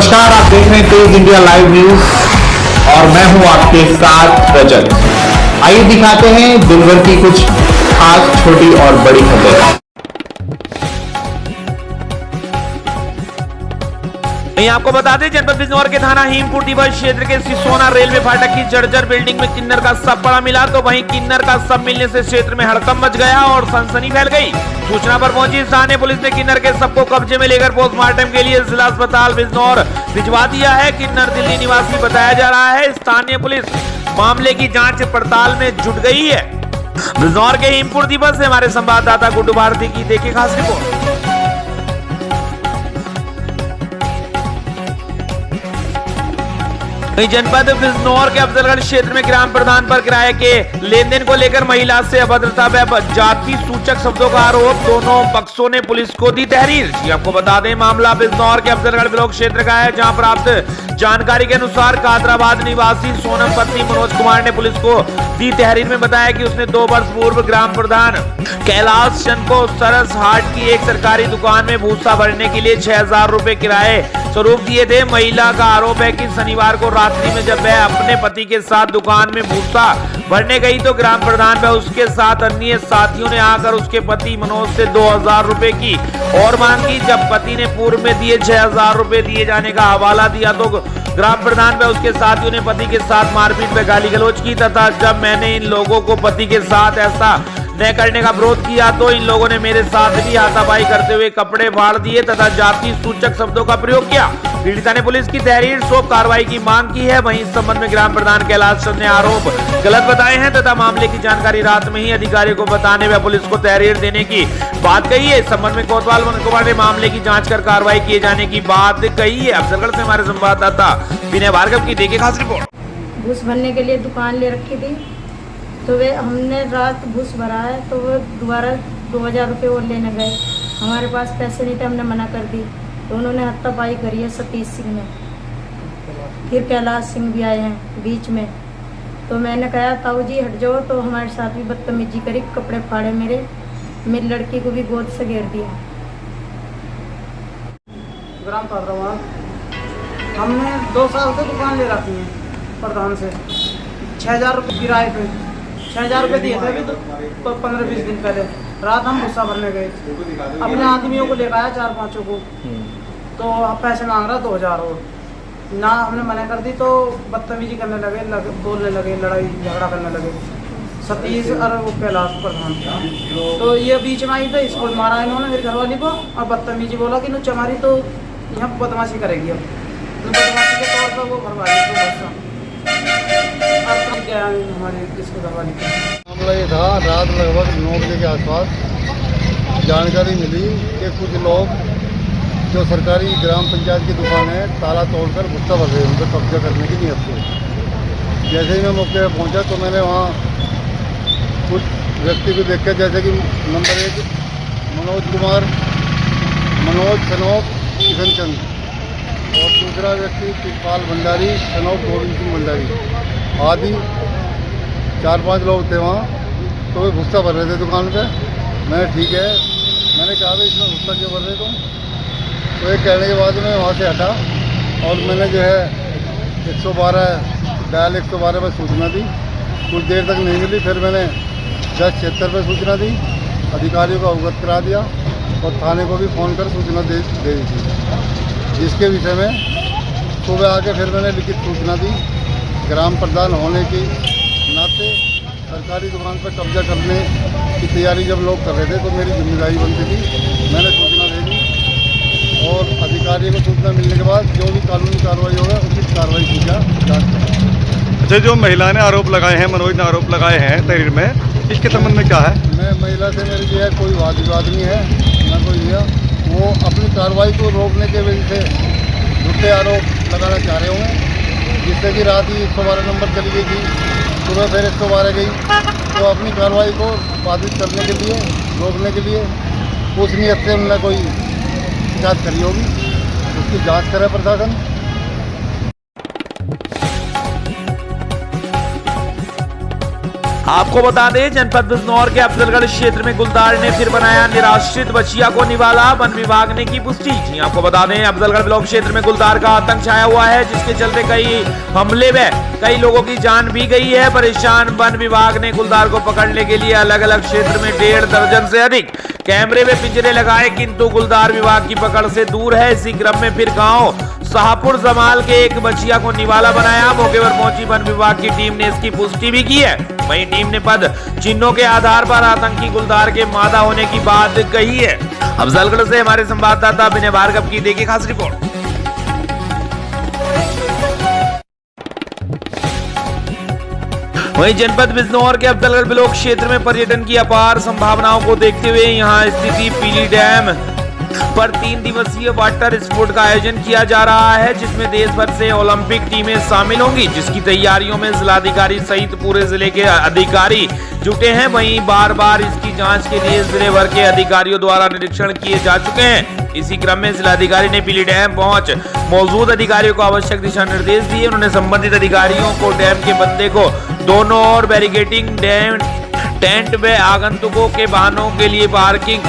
नमस्कार, आप देख रहे हैं तेज इंडिया लाइव न्यूज और मैं हूं आपके साथ रजत। आइए दिखाते हैं दिन भर की कुछ खास छोटी और बड़ी खबरें। आपको बता दें, जनपद बिजनौर के थाना हीमपुर दिवस क्षेत्र के सिसोना रेलवे फाटक की जर्जर बिल्डिंग में किन्नर का शव पड़ा मिला। तो वहीं किन्नर का शव मिलने से क्षेत्र में हड़कंप मच गया और सनसनी फैल गई। सूचना पर पहुंची स्थानीय पुलिस ने किन्नर के शव को कब्जे में लेकर पोस्टमार्टम के लिए जिला अस्पताल बिजनौर भिजवा दिया है। किन्नर दिल्ली निवासी बताया जा रहा है। स्थानीय पुलिस मामले की जाँच पड़ताल में जुट गई है। बिजनौर के हीमपुर दिवस से हमारे संवाददाता गुड्डू भारती की देखिए खास रिपोर्ट। जनपद बिजनौर के अफजलगढ़ क्षेत्र में ग्राम प्रधान पर किराए के लेन देन को लेकर महिला से अभद्रता व जाति सूचक शब्दों का आरोप, दोनों पक्षों ने पुलिस को दी तहरीर। जी आपको बता दें, मामला बिजनौर के अफजलगढ़ ब्लॉक क्षेत्र का है, जहां प्राप्त जानकारी के अनुसार कादराबाद निवासी सोनम पत्नी मनोज कुमार ने पुलिस को दी तहरीर में बताया कि उसने 2 वर्ष पूर्व ग्राम प्रधान कैलाश चंद को सरस हाट की एक सरकारी दुकान में भूसा भरने के लिए 6,000 रुपए किराए स्वरूप दिए थे। महिला का आरोप है कि शनिवार को रात्रि में जब वह अपने पति के साथ दुकान में भूसा भरने गई तो ग्राम प्रधान व उसके साथ अन्य साथियों ने आकर उसके पति मनोज से 2,000 रुपए की और मांग की। जब पति ने पूर्व में दिए 6,000 रुपए दिए जाने का हवाला दिया तो ग्राम प्रधान व उसके साथियों ने पति के साथ मारपीट व गाली गलौज की तथा जब मैंने इन लोगों को पति के साथ ऐसा न करने का विरोध किया तो इन लोगों ने मेरे साथ भी हाथापाई करते हुए कपड़े फाड़ दिए तथा जाति सूचक शब्दों का प्रयोग किया। पीड़िता ने पुलिस की तहरीर सौंप कार्रवाई की मांग की है। वहीं इस संबंध में ग्राम प्रधान कैलाश चंद ने आरोप गलत बताए हैं तथा मामले की जानकारी रात में ही अधिकारियों को बताने व पुलिस को तहरीर देने की बात कही है। इस संबंध में कोतवाल मनोज कुमार ने मामले की जाँच कर कार्रवाई किए जाने की बात कही है। अफजलगढ़ से हमारे संवाददाता विनय भार्गव की देखिए खास रिपोर्ट। घूस भरने के लिए दुकान ले रखी थी तो वे हमने रात घूस भरा है तो वो दोबारा 2,000 रुपये और लेने गए। हमारे पास पैसे नहीं थे, हमने मना कर दी तो उन्होंने हत्तापाई करी है सतीश सिंह ने। फिर कैलाश सिंह भी आए हैं बीच में, तो मैंने कहा ताऊ जी हट जाओ, तो हमारे साथ भी बदतमीजी करी, कपड़े फाड़े मेरी लड़की को भी गोद से घेर दिया। ग्राम कादराबाद हमने 2 साल से दुकान ले रखी है प्रधान से। 6,000 रुपये किराए पे 6,000 रुपये दिए थे अभी तो 15-20 दिन पहले। रात हम भूसा भरने गए, अपने आदमियों को लेकर आया 4-5 को, तो अब पैसे मांग रहा 2,000 और ना। हमने मना कर दी तो बदतमीजी करने लगे, बोलने लगे, लड़ाई झगड़ा करने लगे सतीश और वो कैलाश प्रधान। तो ये बीच में आई तो इसको मारा इन्होंने मेरी घरवाली को और बदतमीजी बोला कि नु चमारी तो यहाँ बदमाशी करेगी। अब बदमाशी के तौर पर वो घरवाली को भरोसा मामला ये था, रात लगभग 9 बजे के आसपास जानकारी मिली कि कुछ लोग जो सरकारी ग्राम पंचायत की दुकान है ताला तोड़कर भुट्टा भर रहे हैं, उन पर कब्जा करने की नीयत से। जैसे ही मैं मौके पर पहुंचा तो मैंने वहाँ कुछ व्यक्ति को देखा, जैसे कि नंबर 1 मनोज कुमार, मनोज सनोप किशन चंद और दूसरा व्यक्ति तिरपाल भंडारी सनोप गोविंद सिंह भंडारी आदि 4-5 लोग थे वहाँ। तो वे भुस्सा भर रहे थे दुकान पे। मैंने ठीक है, मैंने कहा भाई इसमें भुस्सा क्यों भर रहे तुम? तो ये कहने के बाद मैं वहाँ से हटा और मैंने जो है 112 पर सूचना दी। कुछ देर तक नहीं मिली, फिर मैंने 1076 पर सूचना दी, अधिकारियों को अवगत करा दिया और थाने को भी फ़ोन कर सूचना दे दी थी, जिसके विषय में सुबह आके फिर मैंने लिखित सूचना दी। ग्राम प्रधान होने के नाते सरकारी दुकान पर कब्जा करने की तैयारी जब लोग कर रहे थे तो मेरी जिम्मेदारी बनती थी, मैंने सूचना दे दी और अधिकारियों को सूचना मिलने के बाद जो भी कानूनी कार्रवाई होगा उचित कार्रवाई की जाए। अच्छा, जो महिला ने आरोप लगाए हैं, मनोज ने आरोप लगाए हैं तहरीर में, इसके संबंध में क्या है? मैं महिला से मेरी जो है कोई वाद विवाद नहीं है, ना कोई दिया। वो अपनी कार्रवाई को रोकने के वजह से झूठे आरोप लगाना चाह रहे होंगे, जिससे कि रात ही 112 नंबर चली गई थी, सुबह फिर 112 गई। तो अपनी कार्रवाई को बाधित करने के लिए, रोकने के लिए उस नियत से उन्होंने कोई शिकायत करी होगी, उसकी जांच करे प्रशासन। आपको बता दें, जनपद बिजनौर के अफजलगढ़ क्षेत्र में गुलदार ने फिर बनाया निराश्रित बच्चिया को निवाला, वन विभाग ने की पुष्टि। जी आपको बता दें, अफजलगढ़ ब्लॉक क्षेत्र में गुलदार का आतंक छाया हुआ है, जिसके चलते कई हमले में कई लोगों की जान भी गई है। परेशान वन विभाग ने गुलदार को पकड़ने के लिए अलग अलग क्षेत्र में 1.5 दर्जन से अधिक कैमरे में पिंजरे लगाए, किंतु गुलदार विभाग की पकड़ से दूर है। इसी क्रम में फिर गांव शाहपुर जमाल के एक बच्चिया को निवाला बनाया। मौके पर पहुंची वन विभाग की टीम ने इसकी पुष्टि भी की है। वहीं टीम ने पद चिन्हों के आधार पर आतंकी गुलदार के मादा होने की बात कही है। अफजलगढ़ से हमारे संवाददाता विनय भार्गव की देखिए खास रिपोर्ट। वहीं जनपद बिजनौर के अफजलगढ़ ब्लॉक क्षेत्र में पर्यटन की अपार संभावनाओं को देखते हुए यहां स्थिति पीली डैम पर 3 दिवसीय वाटर स्पोर्ट का आयोजन किया जा रहा है, जिसमें देश भर से ओलंपिक टीमें शामिल होंगी, जिसकी तैयारियों में जिलाधिकारी सहित पूरे जिले के अधिकारी जुटे हैं। वहीं बार बार इसकी जांच के लिए जिले भर के अधिकारियों द्वारा निरीक्षण किए जा चुके हैं। इसी क्रम में जिलाधिकारी ने पीली डैम पहुंच मौजूद अधिकारियों को आवश्यक दिशा निर्देश दिए। उन्होंने संबंधित अधिकारियों को डैम के बंदे को दोनों ओर बैरिकेडिंग, डैम टेंट व आगंतुकों के वाहनों के लिए पार्किंग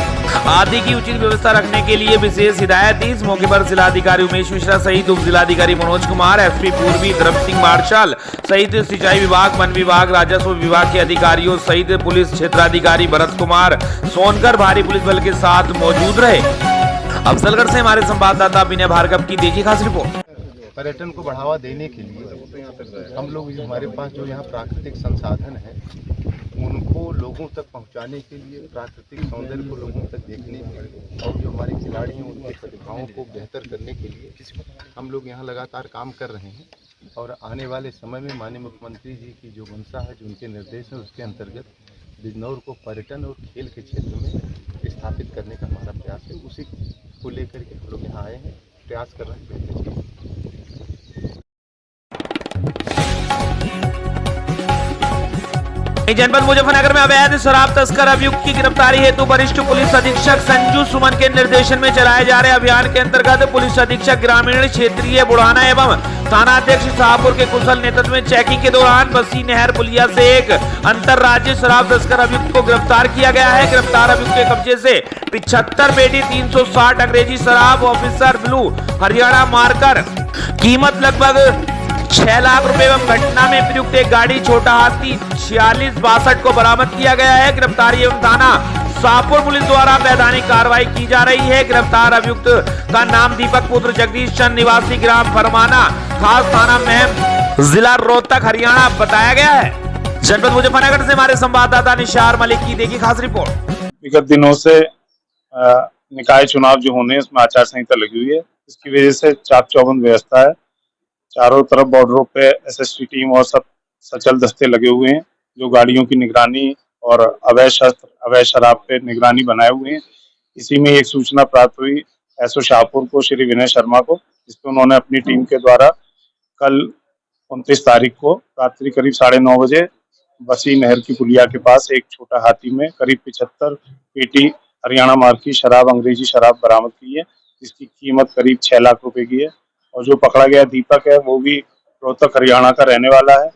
आदि की उचित व्यवस्था रखने के लिए विशेष हिदायत दी। इस मौके पर जिलाधिकारी उमेश मिश्रा सहित उप जिलाधिकारी मनोज कुमार, एसपी पूर्वी धर्म सिंह मार्शल सहित सिंचाई विभाग, वन विभाग, राजस्व विभाग के अधिकारियों सहित पुलिस क्षेत्राधिकारी भरत कुमार सोनकर भारी पुलिस बल के साथ मौजूद रहे। अफजलगढ़ से हमारे संवाददाता विनय भार्गव की देखिए खास रिपोर्ट। पर्यटन को बढ़ावा देने के लिए हम लोग हमारे पास जो यहाँ प्राकृतिक संसाधन है उनको लोगों तक पहुँचाने के लिए, प्राकृतिक सौंदर्य को लोगों तक देखने के लिए और जो हमारे खिलाड़ी हैं उनकी प्रतिभाओं को बेहतर करने के लिए हम लोग यहाँ लगातार काम कर रहे हैं। और आने वाले समय में माननीय मुख्यमंत्री जी की जो मंशा है, जो उनके निर्देश है, उसके अंतर्गत बिजनौर को पर्यटन और खेल के क्षेत्र में स्थापित करने का हमारा प्रयास है। उसी को लेकर के हम लोग यहाँ आए हैं, प्रयास कर रहे हैं। जनपद मुजफ्फरनगर में अवैध शराब तस्कर अभियुक्त की गिरफ्तारी हेतु वरिष्ठ पुलिस अधीक्षक संजू सुमन के निर्देशन में चलाए जा रहे अभियान के अंतर्गत पुलिस अधीक्षक ग्रामीण क्षेत्रीय बुढ़ाना एवं थाना अध्यक्ष शाहपुर के कुशल नेतृत्व में चेकिंग के दौरान बसी नहर पुलिया से एक अंतरराज्यीय शराब तस्कर अभियुक्त को गिरफ्तार किया गया है। गिरफ्तार अभियुक्त के कब्जे से 75 पेटी 360 अंग्रेजी शराब ऑफिसर ब्लू हरियाणा मार्कर कीमत लगभग 6 लाख रुपए एवं घटना में प्रयुक्त एक गाड़ी छोटा हाथी 4662 को बरामद किया गया है। गिरफ्तारी एवं थाना शाहपुर पुलिस द्वारा वैधानिक कार्रवाई की जा रही है। गिरफ्तार अभियुक्त का नाम दीपक पुत्र जगदीश चंद निवासी ग्राम फरमाना खास थाना में जिला रोहतक हरियाणा बताया गया है। जनपद मुजफ्फरनगर से हमारे संवाददाता निशार मलिक की देखिए खास रिपोर्ट। विगत दिनों से निकाय चुनाव जो होने उसमें आचार संहिता लगी हुई है, इसकी वजह से चाक चौबंद व्यवस्था है। चारों तरफ बॉर्डरों पे एसएसटी टीम और सब सचल दस्ते लगे हुए हैं, जो गाड़ियों की निगरानी और अवैध शस्त्र, अवैध शराब पे निगरानी बनाए हुए हैं। इसी में एक सूचना प्राप्त हुई एसओ शाहपुर को, श्री विनय शर्मा को, जिसपे उन्होंने अपनी टीम के द्वारा कल 29 तारीख को रात्रि करीब 9:30 बजे बसी नहर की पुलिया के पास एक छोटा हाथी में करीब 75 पेटी हरियाणा मार्क की शराब, अंग्रेजी शराब बरामद की है, जिसकी कीमत करीब 6 लाख रुपए की है। और जो पकड़ा गया दीपक है वो भी रोहतक हरियाणा का रहने वाला है।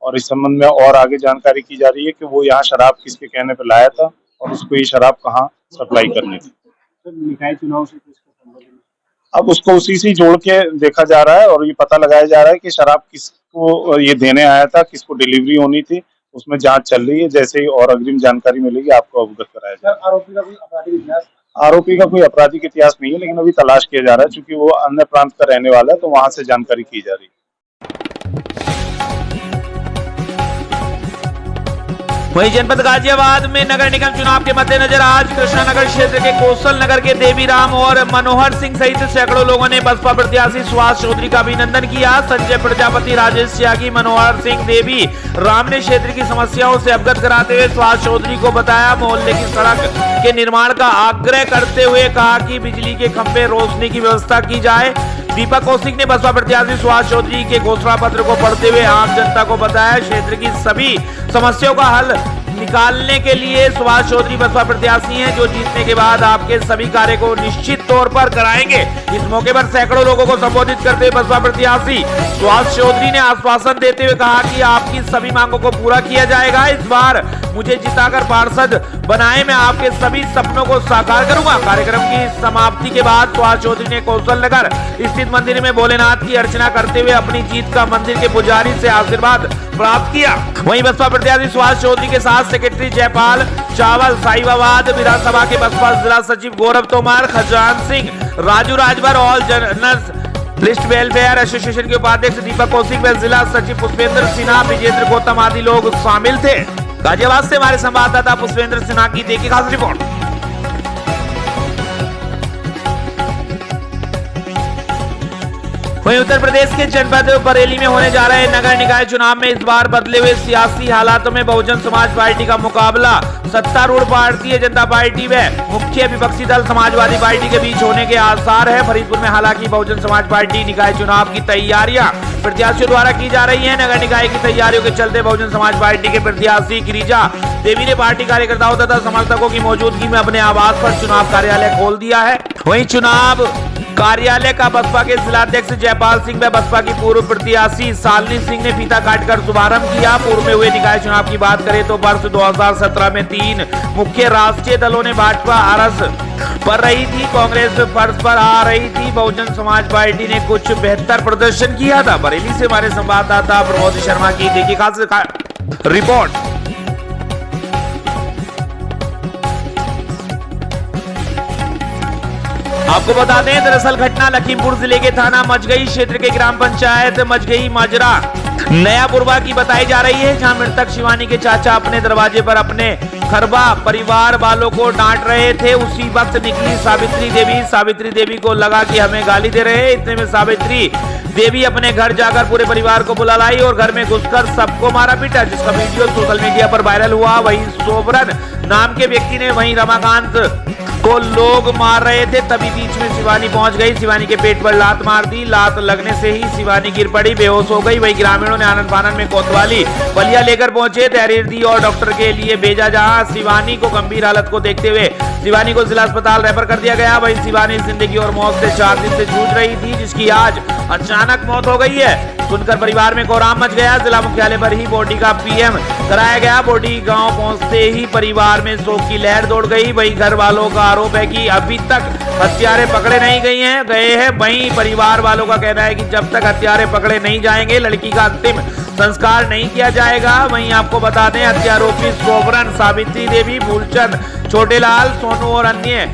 और इस संबंध में और आगे जानकारी की जा रही है कि वो यहाँ शराब किसके कहने पर लाया था और उसको ये शराब कहाँ सप्लाई करनी थी। निकाय चुनाव से अब उसको उसी से जोड़ के देखा जा रहा है और ये पता लगाया जा रहा है कि शराब किसको ये देने आया था, किसको डिलीवरी होनी थी, उसमें जांच चल रही है। जैसे ही और अग्रिम जानकारी मिलेगी आपको अवगत कराया जाएगा। आरोपी का कोई आपराधिक इतिहास? आरोपी का कोई आपराधिक इतिहास नहीं है, लेकिन अभी तलाश किया जा रहा है, क्योंकि वो अन्य प्रांत का रहने वाला है, तो वहां से जानकारी की जा रही है। वहीं जनपद गाजियाबाद में नगर निगम चुनाव के मद्देनजर आज कृष्णानगर क्षेत्र के कौशल नगर के देवीराम और मनोहर सिंह सहित सैकड़ों लोगों ने बसपा प्रत्याशी सुभाष चौधरी का अभिनंदन किया। संजय प्रजापति, राजेश त्यागी, मनोहर सिंह, देवी राम ने क्षेत्र की समस्याओं से अवगत कराते हुए सुभाष चौधरी को बताया। मोहल्ले की सड़क के निर्माण का आग्रह करते हुए कहा कि बिजली के खंभे, रोशनी की व्यवस्था की जाए। दीपक कौशिक ने बसपा प्रत्याशी सुभाष चौधरी के घोषणा पत्र को पढ़ते हुए आम जनता को बताया क्षेत्र की सभी समस्याओं का हल निकालने के लिए सुभाष चौधरी बसपा प्रत्याशी हैं, जो जीतने के बाद आपके सभी कार्य को निश्चित तौर पर कराएंगे। इस मौके पर सैकड़ों लोगों को संबोधित करते हुए बसपा प्रत्याशी सुभाष चौधरी ने आश्वासन देते हुए कहा कि आपकी सभी मांगों को पूरा किया जाएगा। इस बार मुझे जिताकर पार्षद बनाए, मैं आपके सभी सपनों को साकार करूंगा। कार्यक्रम की समाप्ति के बाद सुभाष चौधरी ने कौशल नगर स्थित मंदिर में भोलेनाथ की अर्चना करते हुए अपनी जीत का मंदिर के पुजारी से आशीर्वाद प्राप्त किया। वहीं बसपा प्रत्याशी सुभाष चौधरी के साथ सेक्रेटरी जयपाल चावल, साहिबाबाद विधानसभा के बसपा जिला सचिव Gaurav Tomar, Khajan Singh, Raju Rajbhar, all journalist list welfare association के उपाध्यक्ष दीपक कौशिक व जिला सचिव पुष्पेंद्र सिन्हा, विजेंद्र गौतम आदि लोग शामिल थे। गाजियाबाद से हमारे संवाददाता पुष्पेंद्र सिन्हा की देखिए खास रिपोर्ट। वहीं उत्तर प्रदेश के जनपद बरेली में होने जा रहे नगर निकाय चुनाव में इस बार बदले हुए सियासी हालातों में बहुजन समाज पार्टी का मुकाबला सत्तारूढ़ भारतीय जनता पार्टी व मुख्य विपक्षी दल समाजवादी पार्टी के बीच होने के आसार है। फरीदपुर में हालांकि बहुजन समाज पार्टी निकाय चुनाव की तैयारियां प्रत्याशियों द्वारा की जा रही है। नगर निकाय की तैयारियों के चलते बहुजन समाज पार्टी के प्रत्याशी गिरिजा देवी ने पार्टी कार्यकर्ताओं तथा समर्थकों की मौजूदगी में अपने आवास पर चुनाव कार्यालय खोल दिया है। वहीं चुनाव कार्यालय का बसपा के जिलाध्यक्ष जयपाल सिंह व बसपा की पूर्व प्रत्याशी शालिनी सिंह ने फीता काटकर शुभारंभ किया। पूर्व में हुए निकाय चुनाव की बात करें तो वर्ष 2017 में 3 मुख्य राष्ट्रीय दलों ने भाजपा आरस पर रही थी, कांग्रेस फर्श पर आ रही थी, बहुजन समाज पार्टी ने कुछ बेहतर प्रदर्शन किया था। बरेली से हमारे संवाददाता प्रमोद शर्मा की देखिए खास रिपोर्ट। आपको बता दें, दरअसल घटना लखीमपुर जिले के थाना मजगई क्षेत्र के ग्राम पंचायत मजगई माजरा नया बुरवा की बताई जा रही है, जहां मृतक शिवानी के चाचा अपने दरवाजे पर अपने खरबा परिवार वालों को डांट रहे थे। उसी वक्त निकली सावित्री देवी को लगा कि हमें गाली दे रहे हैं। इतने में सावित्री देवी अपने घर जाकर पूरे परिवार को बुला लाई और घर में घुसकर सबको मारा पीटा, जिसका वीडियो सोशल मीडिया पर वायरल हुआ। वहीं सोबरन नाम के व्यक्ति ने वहीं रमाकांत को लोग मार रहे थे, तभी बीच में शिवानी पहुंच गई। शिवानी के पेट पर लात मार दी। लात लगने से ही शिवानी गिर पड़ी, बेहोश हो गई। वहीं ग्रामीणों ने आनंद फानन में कोतवाली बलिया लेकर पहुंचे, तहरीर दी और डॉक्टर के लिए भेजा, जहां शिवानी को गंभीर हालत को देखते हुए शिवानी को जिला अस्पताल रेफर कर दिया गया। वहीं शिवानी जिंदगी और मौत से 4 दिन से जूझ रही थी, जिसकी आज अचानक मौत हो गई है। सुनकर परिवार में कोहराम मच गया। जिला मुख्यालय पर ही बॉडी का पीएम कराया गया। बॉडी गांव पहुंचते ही परिवार में शोक की लहर दौड़ गई। वहीं घर वालों का आरोप है कि अभी तक हत्यारे पकड़े नहीं गए हैं। वहीं परिवार वालों का कहना है कि जब तक हत्यारे पकड़े नहीं जाएंगे, लड़की का अंतिम संस्कार नहीं किया जाएगा। वहीं आपको बता दें, हत्यारोपी सोबरन, सावित्री देवी, मूलचंद, छोटेलाल, सोनू और अन्य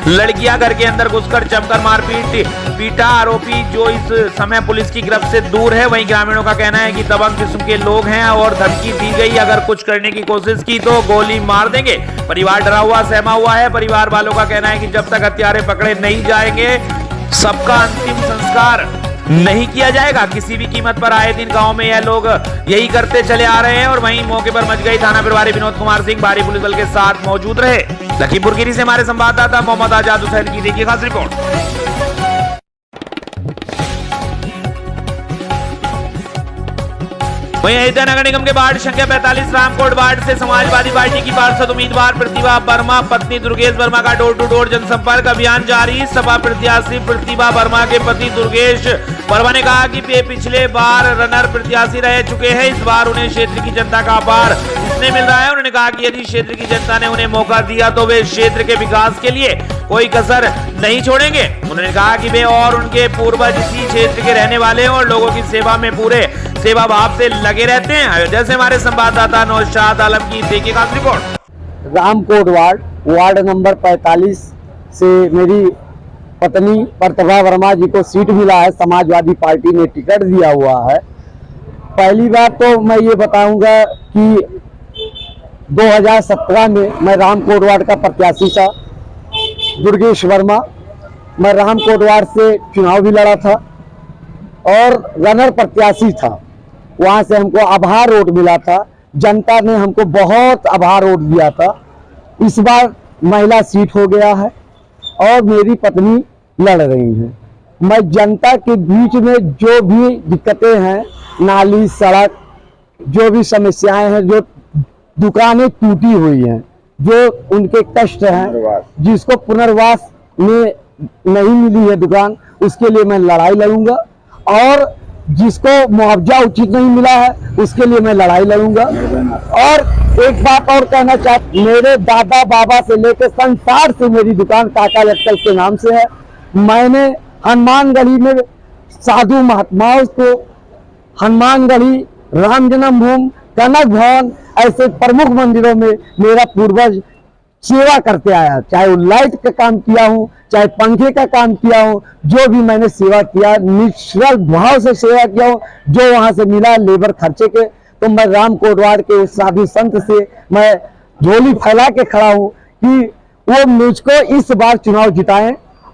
लड़कियां घर के अंदर घुसकर जमकर मारपीट पीटा। आरोपी जो इस समय पुलिस की गिरफ्त से दूर है। वहीं ग्रामीणों का कहना है कि दबंग किस्म के लोग हैं और धमकी दी गई, अगर कुछ करने की कोशिश की तो गोली मार देंगे। परिवार डरा हुआ सहमा हुआ है। परिवार वालों का कहना है कि जब तक हत्यारे पकड़े नहीं जाएंगे, सबका अंतिम संस्कार नहीं किया जाएगा किसी भी कीमत पर। आए दिन गांव में यह लोग यही करते चले आ रहे हैं। और वहीं मौके पर मजगई थाना प्रभारी विनोद कुमार सिंह भारी पुलिस बल के साथ मौजूद रहे। लखीमपुर खीरी से हमारे संवाददाता मोहम्मद आजाद हुसैन की देखिए खास रिपोर्ट। वहीं अयोध्या नगर निगम के वार्ड संख्या 45 रामकोट वार्ड से समाजवादी पार्टी की पार्षद उम्मीदवार प्रतिभा वर्मा पत्नी दुर्गेश वर्मा का डोर टू डोर जनसंपर्क अभियान जारी। सपा प्रत्याशी प्रतिभा वर्मा के पति दुर्गेश वर्मा ने कहा कि वे पिछले बार रनर प्रत्याशी रह चुके हैं, इस बार उन्हें क्षेत्र की जनता का आभार इसलिए मिल रहा है। उन्होंने कहा कि यदि क्षेत्र की जनता ने उन्हें मौका दिया तो वे क्षेत्र के विकास के लिए कोई कसर नहीं छोड़ेंगे। उन्होंने कहा कि वे और उनके पूर्वज इसी क्षेत्र के रहने वाले हैं और लोगों की सेवा में पूरे सेवा भाव से लगे रहते हैं। अयोध्या से हमारे संवाददाता नौशाद आलम की देखिए खास रिपोर्ट। रामकोट वार्ड नंबर 45 से मेरी पत्नी प्रतिभा वर्मा जी को सीट मिला है। समाजवादी पार्टी ने टिकट दिया हुआ है। पहली बार तो मैं ये बताऊंगा कि 2017 में मैं रामकोट वार्ड का प्रत्याशी था, दुर्गेश वर्मा। मैं रामकोट वार्ड से चुनाव भी लड़ा था और रनर प्रत्याशी था। वहां से हमको आभार वोट मिला था। जनता ने हमको बहुत आभार वोट दिया था। इस बार महिला सीट हो गया है और मेरी पत्नी लड़ रही हैं। मैं जनता के बीच में जो भी दिक्कतें हैं, नाली, सड़क, जो भी समस्याएं हैं, जो दुकानें टूटी हुई हैं, जो उनके कष्ट हैं, जिसको पुनर्वास में नहीं मिली है दुकान, उसके लिए मैं लड़ाई लड़ूंगा। और जिसको मुआवजा उचित नहीं मिला है उसके लिए मैं लड़ाई लड़ूंगा। और एक बात और कहना चाहता, मेरे दादा बाबा से लेकर संसार से मेरी दुकान काका लटकल के नाम से है। मैंने हनुमान गढ़ी में साधु महात्माओं को, हनुमान गढ़ी, राम जन्मभूमि, कनक भवन, ऐसे प्रमुख मंदिरों में मेरा पूर्वज सेवा करते आया। चाहे वो लाइट का काम किया हूँ, चाहे पंखे का काम किया हूँ, जो भी मैंने सेवा किया, निश्चल भाव से सेवा किया हूँ। जो वहां से मिला लेबर खर्चे के, तो मैं राम कोटवाड़ के साधु संत से मैं झोली फैला के खड़ा हूँ कि वो मुझको इस बार चुनाव जिताएं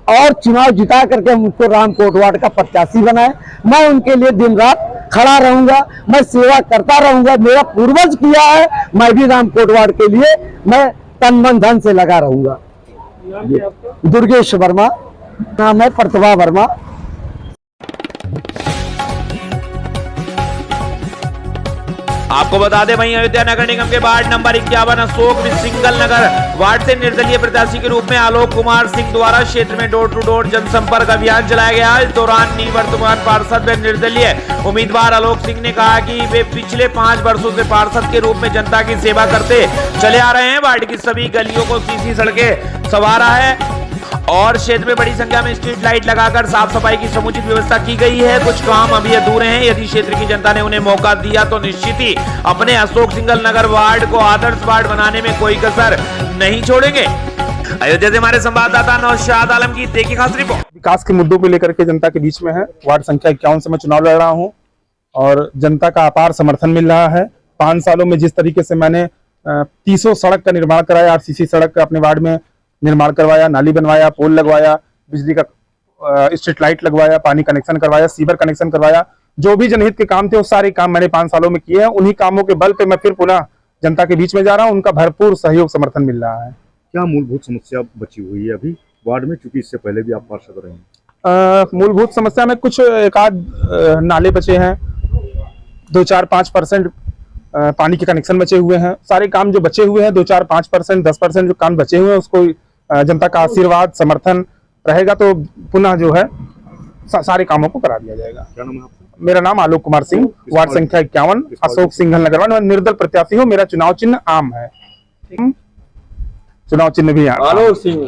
और चुनाव जिता करके मुझको राम कोटवाड़ का प्रत्याशी बनाए। मैं उनके लिए दिन रात खड़ा रहूंगा, मैं सेवा करता रहूंगा। मेरा पूर्वज किया है, मैं भी राम कोटवाड़ के लिए मैं तन मन धन से लगा रहूंगा। दुर्गेश वर्मा नाम है, प्रतिभा वर्मा। आपको बता दें वहीं अयोध्या नगर निगम के वार्ड नंबर 51 अशोक सिंगल नगर वार्ड से निर्दलीय प्रत्याशी के रूप में आलोक कुमार सिंह द्वारा क्षेत्र में डोर टू डोर जनसंपर्क अभियान चलाया गया। इस दौरान निवर्तमान पार्षद व निर्दलीय उम्मीदवार आलोक सिंह ने कहा कि वे पिछले 5 वर्षों से पार्षद के रूप में जनता की सेवा करते चले आ रहे हैं। वार्ड की सभी गलियों को सीसी सड़कें संवारा है और क्षेत्र में बड़ी संख्या में स्ट्रीट लाइट लगाकर साफ सफाई की समुचित व्यवस्था की गई है। कुछ काम अभी अधूरे हैं। यदि क्षेत्र की जनता ने उन्हें मौका दिया तो निश्चित ही अपने अशोक सिंगल नगर वार्ड को आदर्श वार्ड बनाने में कोई कसर नहीं छोड़ेंगे। अयोध्या से हमारे संवाददाता नौशाद आलम की देखी खास रिपोर्ट। विकास के मुद्दों को लेकर के जनता के बीच में है। वार्ड संख्या 51 से मैं चुनाव लड़ रहा हूं और जनता का अपार समर्थन मिल रहा है। 5 सालों में जिस तरीके से मैंने 300 सड़क का निर्माण कराया, आरसीसी सड़क का अपने वार्ड में निर्माण करवाया, नाली बनवाया, पोल लगवाया, बिजली का स्ट्रीट लाइट लगवाया, पानी कनेक्शन करवाया, सीवर कनेक्शन करवाया, जो भी जनहित के काम थे वो सारे काम मैंने 5 सालों में किए हैं। उन्हीं कामों के बल पे मैं फिर पुनः जनता के बीच में जा रहा हूं। उनका भरपूर सहयोग समर्थन मिल रहा है। क्या मूलभूत समस्या बची हुई है अभी वार्ड में, चूंकि इससे पहले भी आप पार्षद रहे हैं? मूलभूत समस्या में कुछ एक आध नाले बचे हैं, 2-4-5% पानी के कनेक्शन बचे हुए हैं। सारे काम जो बचे हुए हैं 2-4-5%, 10% जो काम बचे हुए हैं उसको जनता का आशीर्वाद समर्थन रहेगा तो पुनः जो है सारे कामों को करा दिया जाएगा। क्या नाम है आपका? मेरा नाम आलोक कुमार सिंह, वार्ड संख्या 51 अशोक सिंघल नगर। मैं निर्दल प्रत्याशी हूँ। मेरा चुनाव चिन्ह आम है। चुनाव चिन्ह भी आलोक सिंह।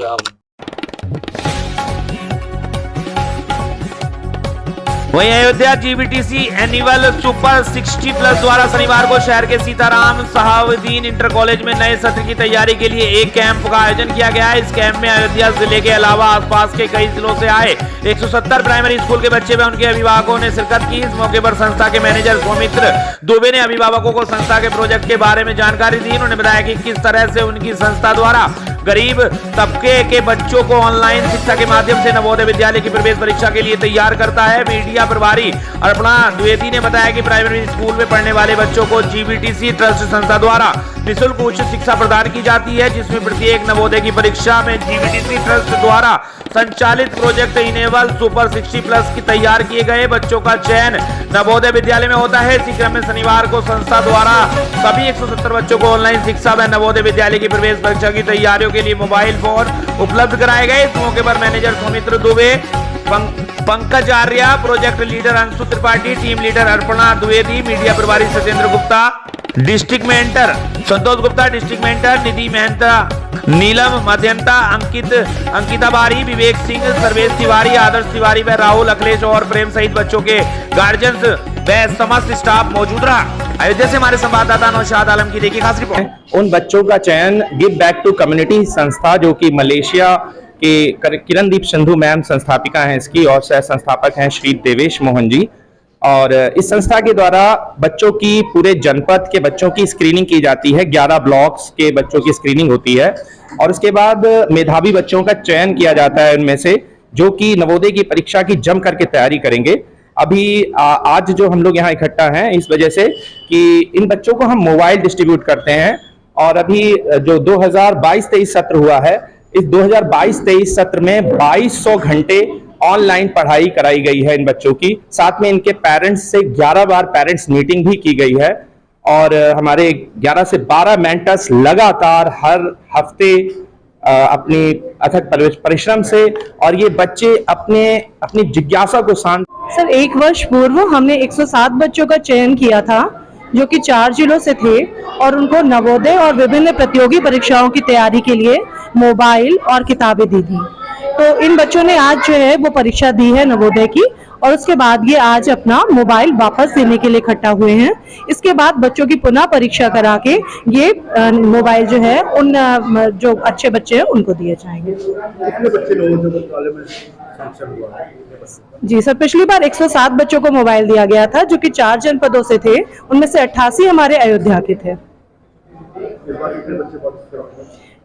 वहीं अयोध्या जीबीटीसी एनुअल सुपर 60+ द्वारा शनिवार को शहर के सीताराम सहाबुद्दीन इंटर कॉलेज में नए सत्र की तैयारी के लिए एक कैंप का आयोजन किया गया है। इस कैंप में अयोध्या जिले के अलावा आसपास के कई जिलों से आए 170 प्राइमरी स्कूल के बच्चे व उनके अभिभावकों ने शिरकत की। इस मौके पर संस्था के मैनेजर सौमित्र दुबे ने अभिभावकों को संस्था के प्रोजेक्ट के बारे में जानकारी दी। उन्होंने बताया कि किस तरह से उनकी संस्था द्वारा गरीब तबके के बच्चों को ऑनलाइन शिक्षा के माध्यम से नवोदय विद्यालय की प्रवेश परीक्षा के लिए तैयार करता है। मीडिया प्रभारी अर्पणा द्विवेदी ने बताया कि प्राइमरी स्कूल में पढ़ने वाले बच्चों को जीबीटीसी ट्रस्ट संस्था द्वारा निःशुल्क उच्च शिक्षा प्रदान की जाती है, जिसमें प्रत्येक नवोदय की परीक्षा में जीबीटीसी ट्रस्ट द्वारा संचालित प्रोजेक्ट इनेबल सुपर 60+ की तैयार किए गए बच्चों का चयन नवोदय विद्यालय में होता है। इसी क्रम में शनिवार को संस्था द्वारा सभी 170 बच्चों को ऑनलाइन शिक्षा व नवोदय विद्यालय की प्रवेश परीक्षा की तैयारियों के लिए मोबाइल फोन उपलब्ध कराए गए। इस मौके पर manager Saumitra Dubey, Pankaj Arya, project leader Anshu Tripathi, team leader Arpana Dwivedi, media प्रभारी Satyendra Gupta, district mentor Santosh Gupta, district mentor Nidhi Mehta, Neelam Madhyanta, Ankita Bari, Vivek Singh, Sarvesh Tiwari, आदर्श तिवारी व राहुल अखिलेश और प्रेम सहित बच्चों के गार्जियंस व समस्त स्टाफ मौजूद रहा। अयोध्या से हमारे संवाददाता नौशाद आलम की देखी खास रिपोर्ट। उन बच्चों का चयन गिव बैक टू कम्युनिटी संस्था, जो कि मलेशिया के किरणदीप संधू मैम संस्थापिका हैं इसकी और सह संस्थापक हैं श्री देवेश मोहन जी। और इस संस्था के द्वारा बच्चों की पूरे जनपद के बच्चों की स्क्रीनिंग की जाती है। 11 ब्लॉक्स के बच्चों की स्क्रीनिंग होती है और उसके बाद मेधावी बच्चों का चयन किया जाता है उनमें से, जो कि नवोदय की परीक्षा की जम करके तैयारी करेंगे। अभी आज जो हम लोग यहाँ इकट्ठा हैं इस वजह से कि इन बच्चों को हम मोबाइल डिस्ट्रीब्यूट करते हैं और अभी जो 2022-23 सत्र हुआ है, इस 2022-23 सत्र में 2200 घंटे ऑनलाइन पढ़ाई कराई गई है इन बच्चों की। साथ में इनके पेरेंट्स से 11 बार पेरेंट्स मीटिंग भी की गई है और हमारे 11 से 12 मेंटर्स लगातार हर हफ्ते अपनी अथक परिश्रम से, और ये बच्चे अपनी जिज्ञासा को शांत। सर, 1 वर्ष पूर्व हमने 107 बच्चों का चयन किया था जो कि 4 जिलों से थे, और उनको नवोदय और विभिन्न प्रतियोगी परीक्षाओं की तैयारी के लिए मोबाइल और किताबें दी थी। तो इन बच्चों ने आज जो है वो परीक्षा दी है नवोदय की, और उसके बाद ये आज अपना मोबाइल वापस देने के लिए इकट्ठा हुए हैं। इसके बाद बच्चों की पुनः परीक्षा करा के ये मोबाइल जो है उन जो अच्छे बच्चे हैं उनको दिए जाएंगे। कितने बच्चे लोगों जो विद्यालय में सक्षम हुआ है? जी सर, पिछली बार 107 बच्चों को मोबाइल दिया गया था जो कि 4 जनपदों से थे, उनमें से 88 हमारे अयोध्या के थे।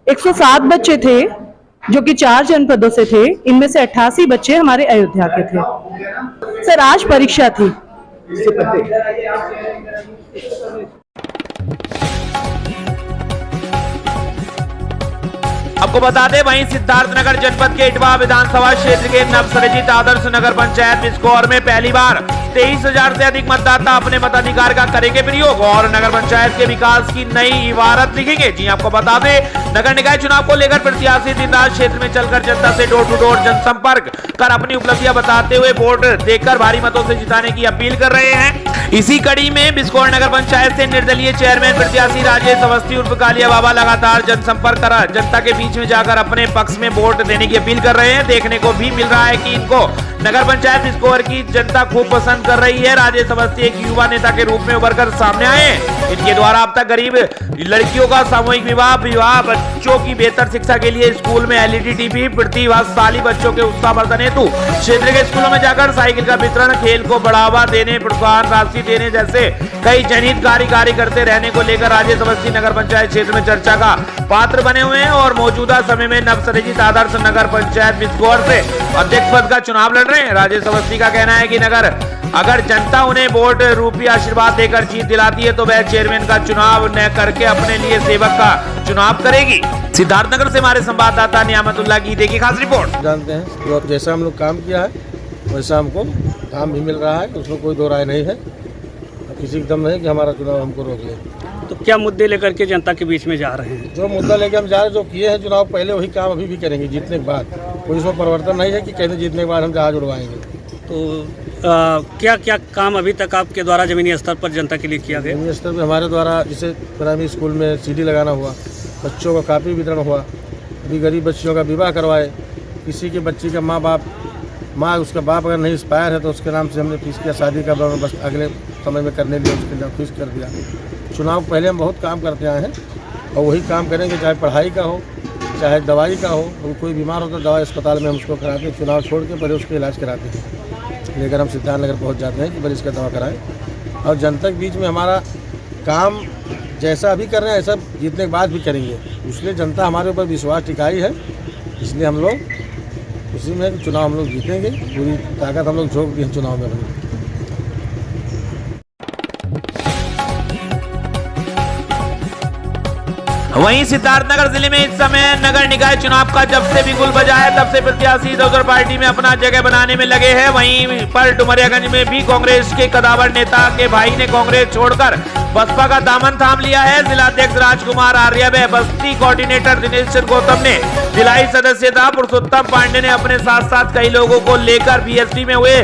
107 बच्चे थे जो कि 4 जनपदों से थे, इनमें से 88 बच्चे हमारे अयोध्या के थे। सर, आज परीक्षा थी। आपको बता दें, वहीं सिद्धार्थनगर जनपद के इटवा विधानसभा क्षेत्र के नवसृजित आदर्श नगर पंचायत बिस्कोर में पहली बार 23,000 से अधिक मतदाता अपने मताधिकार का करेंगे प्रयोग और नगर पंचायत के विकास की नई इबारत लिखेंगे। जी आपको बता दें, नगर निकाय चुनाव को लेकर प्रत्याशी दिन रात क्षेत्र में चलकर जनता से डोर टू डोर जनसंपर्क कर अपनी उपलब्धियां बताते हुए वोट देकर भारी मतों से जिताने की अपील कर रहे हैं। इसी कड़ी में बिस्कोर नगर पंचायत से निर्दलीय चेयरमैन प्रत्याशी राजेश अवस्थी उर्फ कालिया बाबा लगातार जनसंपर्क कर जनता के बीच में जाकर अपने पक्ष में वोट देने की अपील कर रहे हैं। देखने को भी मिल रहा है कि इनको नगर पंचायत बिस्कोर की जनता खूब पसंद कर रही है। राजेश अवस्थी एक युवा नेता के रूप में उभरकर सामने आए। इनके द्वारा अब तक गरीब लड़कियों का सामूहिक विवाह, बच्चों की बेहतर शिक्षा के लिए स्कूल में LED टीवी, प्रतिभाशाली बच्चों के उत्साहवर्धन हेतु क्षेत्र के स्कूलों में जाकर साइकिल का वितरण, खेल को बढ़ावा देने, प्रोत्साहन राशि देने जैसे कई जनहित कार्य करते रहने को लेकर राजेश अवस्थी नगर पंचायत क्षेत्र में चर्चा का पात्र बने हुए हैं और मौजूदा समय में नवसृजित आदर्श नगर पंचायत बिस्कोर से अध्यक्ष पद का चुनाव लड़ रहे हैं। राजेश अवस्थी का कहना है कि अगर जनता उन्हें वोट रूपी आशीर्वाद देकर जीत दिलाती है तो वह चेयरमैन का चुनाव न करके अपने लिए सेवक का चुनाव करेगी। सिद्धार्थनगर से हमारे संवाददाता नियामतुल्लाह की देखिए खास रिपोर्ट। जानते हैं तो जैसा हम लोग काम किया है वैसा हमको काम भी मिल रहा है, उसमें कोई दो राय नहीं है। किसी का दम नहीं कि हमारा चुनाव हमको रोक ले। तो क्या मुद्दे लेकर के जनता के बीच में जा रहे हैं? जो मुद्दा लेकर हम जा रहे हैं, जो किए हैं चुनाव पहले, वही काम अभी भी करेंगे जीतने के बाद। कोई इसमें परिवर्तन नहीं है कि कहते जीतने के बाद हम जहाज उड़वाएंगे। तो क्या क्या काम अभी तक आपके द्वारा जमीनी स्तर पर जनता के लिए किया गया? जमीनी स्तर पर हमारे द्वारा जैसे प्राइमरी स्कूल में CD लगाना हुआ, बच्चों का कापी वितरण हुआ, अभी गरीब बच्चियों का विवाह करवाए, किसी के बच्ची का माँ उसका बाप अगर नहीं एक्सपायर है तो उसके नाम से हमने फीस किया, शादी का बस अगले समय में करने लिए उसके लिए फीस कर दिया। चुनाव पहले हम बहुत काम करते आए हैं और वही काम करेंगे, चाहे पढ़ाई का हो चाहे दवाई का हो। कोई बीमार हो तो दवाई अस्पताल में हम उसको कराते हैं, चुनाव छोड़ के पहले उसका इलाज कराते हैं, लेकर हम सिद्धार्थनगर पहुंच जाते हैं कि पहले इसका दवा कराएं। और जनता के बीच में हमारा काम जैसा अभी कर रहे हैं ऐसा जीतने के बाद भी करेंगे, इसलिए जनता हमारे ऊपर विश्वास टिकाई है। इसलिए हम लोग उसी में चुनाव हम लोग जीतेंगे, पूरी ताकत हम लोग झोंक दी है चुनाव में अपनी। वहीं सिद्धार्थनगर जिले में इस समय नगर निकाय चुनाव का जब से बिगुल बजा है तब से प्रत्याशी इधर पार्टी में अपना जगह बनाने में लगे हैं। वहीं पर डुमरियागंज में भी कांग्रेस के कदावर नेता के भाई ने कांग्रेस छोड़कर बसपा का दामन थाम लिया है। जिलाध्यक्ष राजकुमार आर्य व बस्ती कोऑर्डिनेटर दिनेश चंद्र गौतम ने जिलाई सदस्यता, पुरुषोत्तम पांडे ने अपने साथ साथ कई लोगों को लेकर बीएसपी में हुए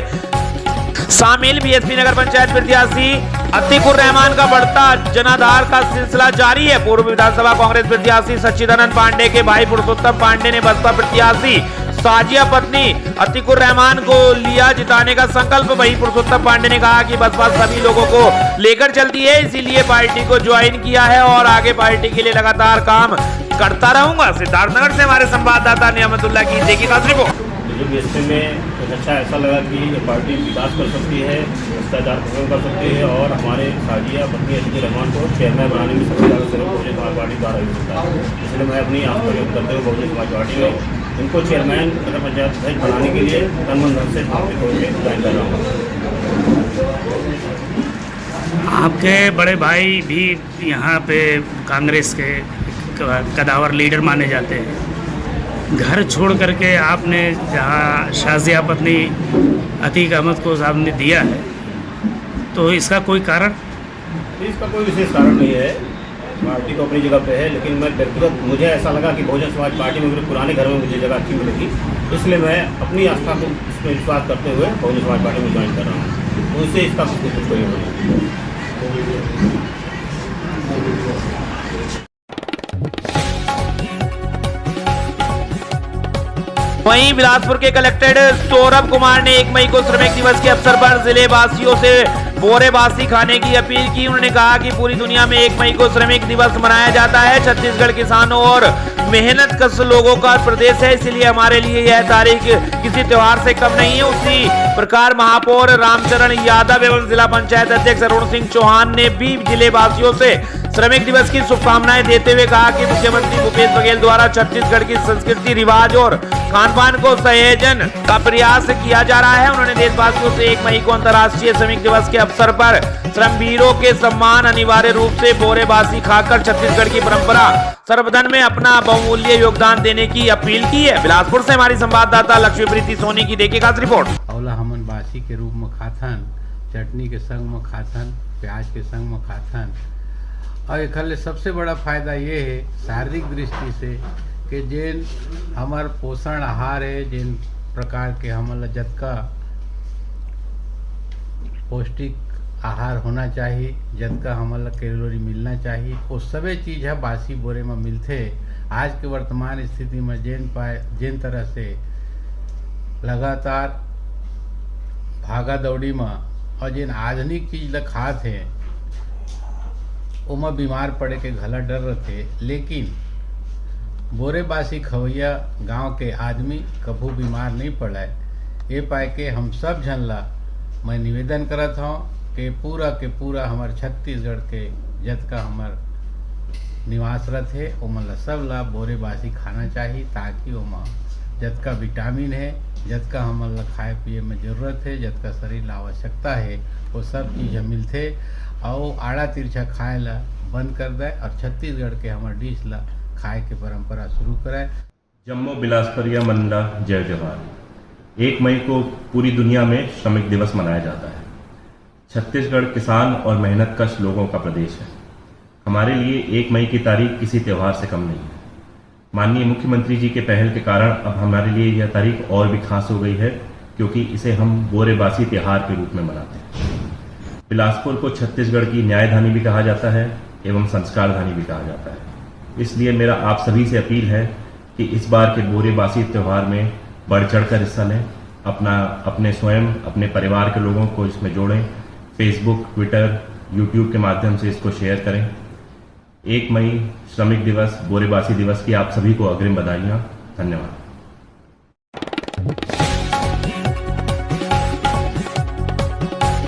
शामिल। बीएसपी नगर पंचायत प्रत्याशी अतीकुर रहमान का बढ़ता जनाधार का सिलसिला जारी है। पूर्व विधानसभा कांग्रेस प्रत्याशी सच्चिदानंद पांडे के भाई पुरुषोत्तम पांडे ने बसपा प्रत्याशी साजिया पत्नी अतीकुर रहमान को लिया जिताने का संकल्प। वहीं पुरुषोत्तम पांडे ने कहा कि बसपा सभी लोगों को लेकर चलती है, इसीलिए पार्टी को ज्वाइन किया है और आगे पार्टी के लिए लगातार काम करता रहूंगा। सिद्धार्थनगर से हमारे संवाददाता नियामतुल्लाह की देखिए खास रिपोर्ट। बीएसपी में अच्छा ऐसा लगा कि पार्टी विकास कर सकती है, भ्रष्टाचार खत्म कर सकती है और हमारे साजिया पत्नी अतीकुर रहमान को चेयरमैन बनाने में सबसे ज़्यादा सहयोग बहुजन समाज पार्टी द्वारा ही होता है। इसलिए मैं अपनी आस्था व्यक्त करते हुए बहुजन समाज पार्टी में इनको चेयरमैन नगर पंचायत सदस्य बनाने के लिए तन मन धन से समर्पित होकर ज्वाइन कर रहा हूँ। आपके बड़े भाई भी यहाँ पे कांग्रेस के कदावर लीडर माने जाते हैं, घर छोड़ करके आपने जहाँ शाजिया पत्नी अतीक अहमद को आपने दिया है, तो इसका कोई कारण? तो इसका कोई विशेष कारण नहीं है, पार्टी तो अपनी जगह पे है, लेकिन मैं व्यक्तिगत मुझे ऐसा लगा कि बहुजन समाज पार्टी में मेरे पुराने घर में मुझे जगह अच्छी मिलेगी, इसलिए मैं अपनी आस्था को इसमें विश्वास करते हुए बहुजन समाज पार्टी में ज्वाइन कर रहा हूँ। तो उससे इसका कुछ कोई नहीं। वहीं बिलासपुर के कलेक्टर सौरभ कुमार ने 1 मई को श्रमिक दिवस के अवसर पर जिले वासियों से बोरे बासी खाने की अपील की। उन्होंने कहा कि पूरी दुनिया में 1 मई को श्रमिक दिवस मनाया जाता है। छत्तीसगढ़ किसानों और मेहनत कश लोगों का प्रदेश है, इसलिए हमारे लिए यह तारीख किसी त्योहार से कम नहीं है। उसी प्रकार महापौर रामचरण यादव एवं जिला पंचायत अध्यक्ष अरुण सिंह चौहान ने भी जिले वासियों से श्रमिक दिवस की शुभकामनाएं देते हुए कहा कि मुख्यमंत्री भूपेश बघेल द्वारा छत्तीसगढ़ की संस्कृति, रिवाज और खान-पान को सहेजन का प्रयास किया जा रहा है। उन्होंने देशवासियों से 1 मई को अंतर्राष्ट्रीय श्रमिक दिवस के अवसर पर श्रमवीरों के सम्मान अनिवार्य रूप से बोरे बासी खाकर छत्तीसगढ़ की परंपरा सर्वधन में अपना बहुमूल्य योगदान देने की अपील की है। बिलासपुर से हमारी संवाददाता लक्ष्मी प्रीति सोनी की देखिए खास रिपोर्ट। औला हमन बासी के रूप में खाथन, चटनी के संग में खाथन, प्याज के संग में खाथन। और एक सबसे बड़ा फायदा ये है शारीरिक दृष्टि से कि जिन हमार पोषण आहार है, जिन प्रकार के हमला जतका पौष्टिक आहार होना चाहिए, जतका हमला कैलोरी मिलना चाहिए, वो सभी चीज़ है बासी बोरे में मिलते। आज के वर्तमान स्थिति में जिन तरह से लगातार भागा दौड़ी में और जिन आधुनिक चीज़ ल खात है उमा बीमार पड़े के घला डर रहते, लेकिन बोरे बासी खवैया गांव के आदमी कभू बीमार नहीं पड़ा है। ये पाए के हम सब झन ला मैं निवेदन करत हूँ कि पूरा के पूरा हमार छत्तीसगढ़ के जतका हमार निवास रथ है उमन ला सब ला बोरे बासी खाना चाहिए, ताकि उमा जतका विटामिन है, जतका हमन ला खाए पिए में ज़रूरत है, जतका शरीर ला आवश्यकता है, वो सब चीज़ मिलते और आड़ा तिरछा खाए ला बंद कर दे और छत्तीसगढ़ के हमार डिश ला खाए के परंपरा शुरू कराए। जम्मू बिलासपुरिया मंडा जय जवान। 1 मई को पूरी दुनिया में श्रमिक दिवस मनाया जाता है। छत्तीसगढ़ किसान और मेहनतकश लोगों का प्रदेश है। हमारे लिए 1 मई की तारीख किसी त्यौहार से कम नहीं है। माननीय मुख्यमंत्री जी के पहल के कारण अब हमारे लिए यह तारीख और भी खास हो गई है, क्योंकि इसे हम बोरेबासी त्यौहार के रूप में मनाते हैं। बिलासपुर को छत्तीसगढ़ की न्यायधानी भी कहा जाता है एवं संस्कारधानी भी कहा जाता है। इसलिए मेरा आप सभी से अपील है कि इस बार के बोरेबासी त्यौहार में बढ़ चढ़कर हिस्सा लें, अपने स्वयं अपने परिवार के लोगों को इसमें जोड़ें, फेसबुक, ट्विटर, यूट्यूब के माध्यम से इसको शेयर करें। 1 मई श्रमिक दिवस, बोरेबासी दिवस की आप सभी को अग्रिम बधाइयाँ। धन्यवाद।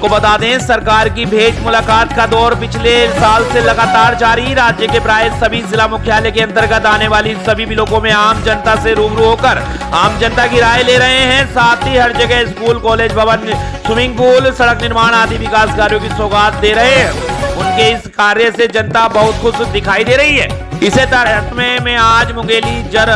को बता दें, सरकार की भेंट मुलाकात का दौर पिछले साल से लगातार जारी। राज्य के प्राय सभी जिला मुख्यालय के अंतर्गत आने वाली सभी ब्लॉकों में आम जनता से रूबरू होकर आम जनता की राय ले रहे हैं। साथ ही हर जगह स्कूल, कॉलेज भवन, स्विमिंग पूल, सड़क निर्माण आदि विकास कार्यों की सौगात दे रहे हैं। उनके इस कार्य से जनता बहुत खुश दिखाई दे रही है। इसे तहत में आज मुंगेली जर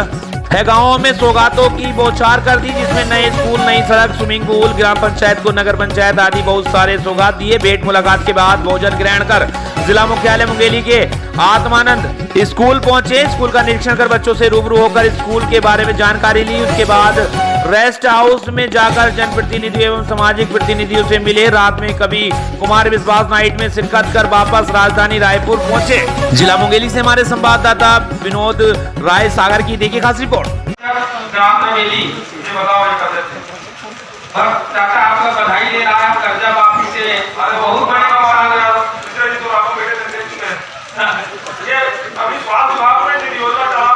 है गांवों में सौगातों की बौछार कर दी, जिसमें नए स्कूल, नई सड़क, स्विमिंग पूल, ग्राम पंचायत को नगर पंचायत आदि बहुत सारे सौगात दिए। भेंट मुलाकात के बाद भोजन ग्रहण कर जिला मुख्यालय मुंगेली के आत्मानंद स्कूल पहुंचे। स्कूल का निरीक्षण कर बच्चों से रूबरू होकर स्कूल के बारे में जानकारी ली। उसके बाद रेस्ट हाउस में जाकर जनप्रतिनिधियों एवं सामाजिक प्रतिनिधियों से मिले। रात में कवि कुमार विश्वास नाइट में शिरकत कर वापस राजधानी रायपुर पहुंचे। जिला मुंगेली से हमारे संवाददाता विनोद राय सागर की देखिए खास रिपोर्ट। चाचा आपका बधाई ले रहा है कर्जा वापसी से, अरे बहुत बड़े ये अभी स्वास्थ्य विभाग में योजना चला